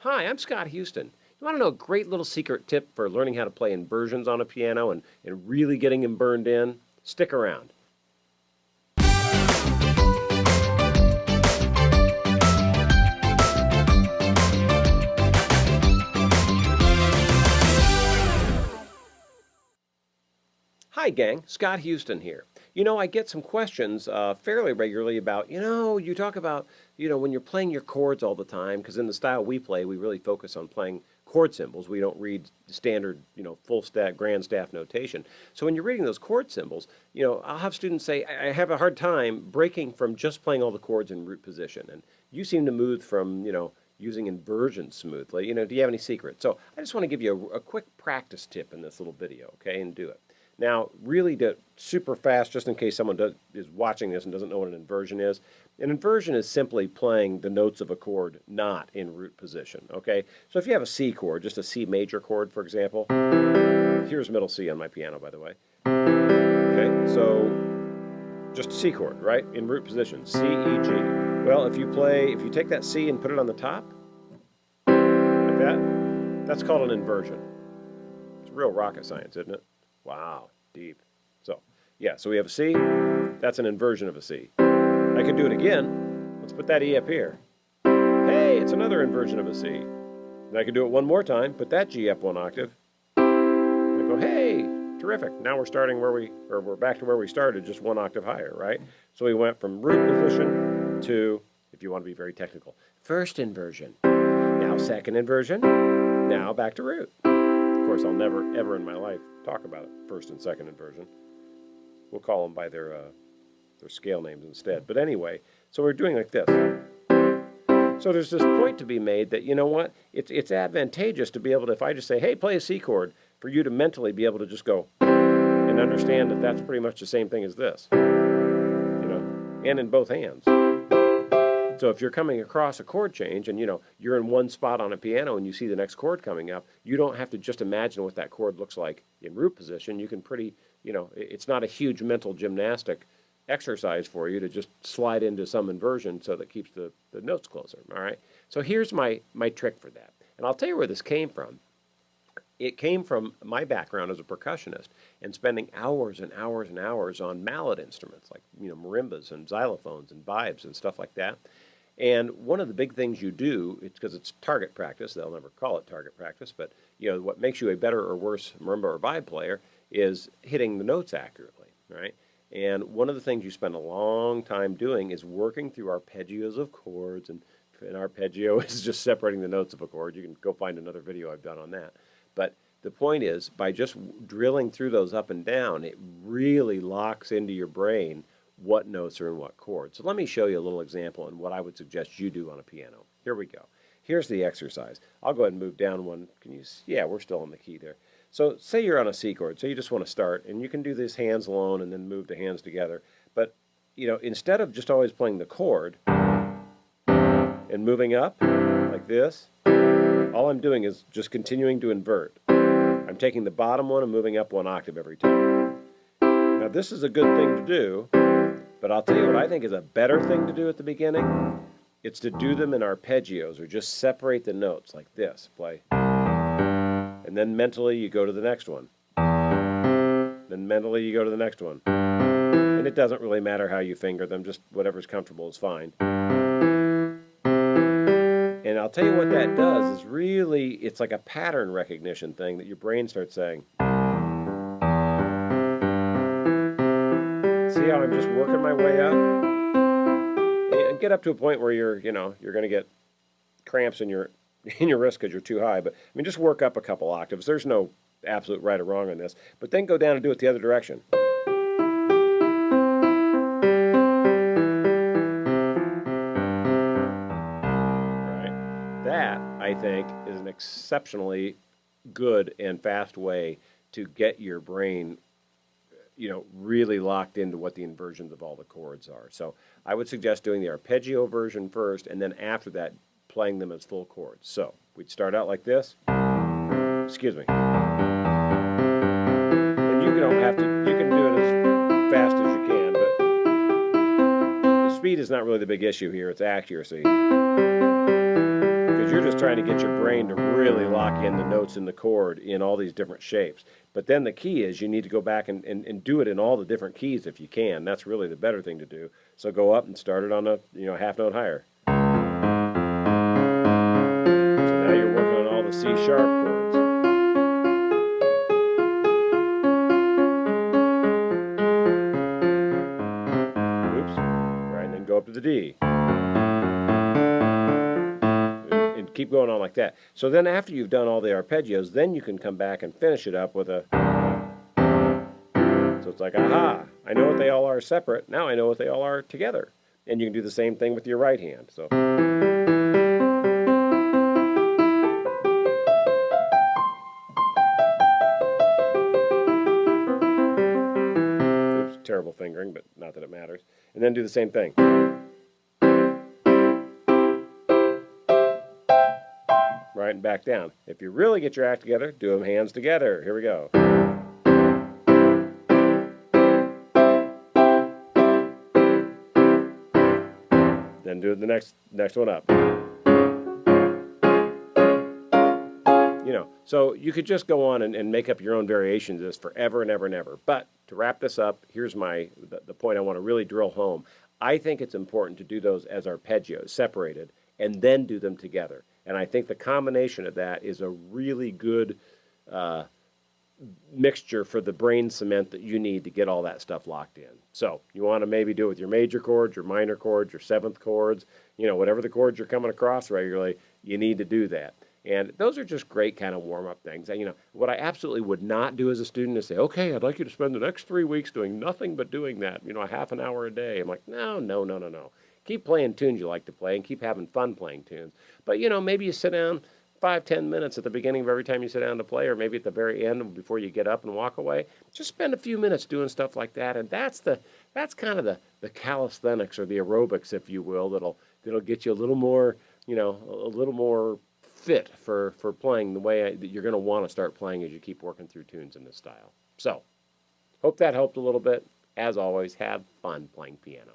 Hi, I'm Scott Houston. You want to know a great little secret tip for learning how to play inversions on a piano and really getting them burned in? Stick around. Hi, gang. Scott Houston here. You know, I get some questions fairly regularly about, you talk about, when you're playing your chords all the time, because in the style we play, we really focus on playing chord symbols. We don't read standard, full staff, grand staff notation. So when you're reading those chord symbols, I'll have students say, I have a hard time breaking from just playing all the chords in root position. And you seem to move from, using inversion smoothly. Do you have any secrets? So I just want to give you a quick practice tip in this little video, okay, and do it. Now, really super fast, just in case someone is watching this and doesn't know what an inversion is. An inversion is simply playing the notes of a chord not in root position, okay? So if you have a C chord, just a C major chord, for example. Here's middle C on my piano, by the way. Okay, so just a C chord, right? In root position, C, E, G. Well, if you take that C and put it on the top, like that, that's called an inversion. It's real rocket science, isn't it? Wow, deep. So, yeah, so we have a C. That's an inversion of a C. I could do it again. Let's put that E up here. Hey, it's another inversion of a C. And I could do it one more time, put that G up one octave. And I go, hey, terrific. Now we're back to where we started, just one octave higher, right? So we went from root position to, if you want to be very technical, first inversion. Now second inversion. Now back to root. Of course, I'll never, ever in my life talk about it, first and second inversion. We'll call them by their scale names instead. But anyway, so we're doing like this. So there's this point to be made that, you know what, it's advantageous to be able to, if I just say, hey, play a C chord, for you to mentally be able to just go and understand that that's pretty much the same thing as this, and in both hands. So if you're coming across a chord change and, you're in one spot on a piano and you see the next chord coming up, you don't have to just imagine what that chord looks like in root position. You can it's not a huge mental gymnastic exercise for you to just slide into some inversion so that keeps the notes closer, all right? So here's my trick for that. And I'll tell you where this came from. It came from my background as a percussionist and spending hours and hours and hours on mallet instruments like, marimbas and xylophones and vibes and stuff like that. And one of the big things you do, it's because it's target practice, they'll never call it target practice, but what makes you a better or worse marimba or vibe player is hitting the notes accurately, right? And one of the things you spend a long time doing is working through arpeggios of chords, and an arpeggio is just separating the notes of a chord. You can go find another video I've done on that. But the point is, by just drilling through those up and down, it really locks into your brain what notes are in what chords. So let me show you a little example on what I would suggest you do on a piano. Here we go. Here's the exercise. I'll go ahead and move down one. Can you see? Yeah, we're still on the key there. So say you're on a C chord, so you just want to start, and you can do this hands alone and then move the hands together. But, instead of just always playing the chord and moving up like this, all I'm doing is just continuing to invert. I'm taking the bottom one and moving up one octave every time. Now this is a good thing to do, but I'll tell you what I think is a better thing to do at the beginning. It's to do them in arpeggios, or just separate the notes like this. Play. And then mentally you go to the next one. Then mentally you go to the next one. And it doesn't really matter how you finger them, just whatever's comfortable is fine. And I'll tell you what that does is really, it's like a pattern recognition thing that your brain starts saying. See how I'm just working my way up? And get up to a point where you're going to get cramps in your wrist because you're too high. But just work up a couple octaves. There's no absolute right or wrong on this. But then go down and do it the other direction. Right? That, I think, is an exceptionally good and fast way to get your brain really locked into what the inversions of all the chords are. So I would suggest doing the arpeggio version first, and then after that, playing them as full chords. So we'd start out like this. Excuse me. And you can do it as fast as you can, but the speed is not really the big issue here. It's accuracy. Because because you're just trying to get your brain to really lock in the notes in the chord in all these different shapes. But then the key is you need to go back and do it in all the different keys if you can. That's really the better thing to do. So go up and start it on a half note higher. So now you're working on all the C sharp chords. Oops. Right, and then go up to the D. And keep going on like that. So then after you've done all the arpeggios, then you can come back and finish it up with a... So it's like, aha, I know what they all are separate. Now I know what they all are together. And you can do the same thing with your right hand. So. Oops, terrible fingering, but not that it matters. And then do the same thing. Right, and back down. If you really get your act together, do them hands together. Here we go. Then do the next one up. So you could just go on and make up your own variations of this forever and ever and ever. But to wrap this up, here's the point I want to really drill home. I think it's important to do those as arpeggios, separated, and then do them together. And I think the combination of that is a really good mixture for the brain cement that you need to get all that stuff locked in. So you want to maybe do it with your major chords, your minor chords, your seventh chords, whatever the chords you're coming across regularly, you need to do that. And those are just great kind of warm-up things. What I absolutely would not do as a student is say, okay, I'd like you to spend the next 3 weeks doing nothing but doing that, a half an hour a day. I'm like, no. Keep playing tunes you like to play and keep having fun playing tunes. But, maybe you sit down 5-10 minutes at the beginning of every time you sit down to play, or maybe at the very end before you get up and walk away. Just spend a few minutes doing stuff like that, and that's kind of the calisthenics or the aerobics, if you will, that'll get you a little more, a little more fit for playing the way that you're going to want to start playing as you keep working through tunes in this style. So, hope that helped a little bit. As always, have fun playing piano.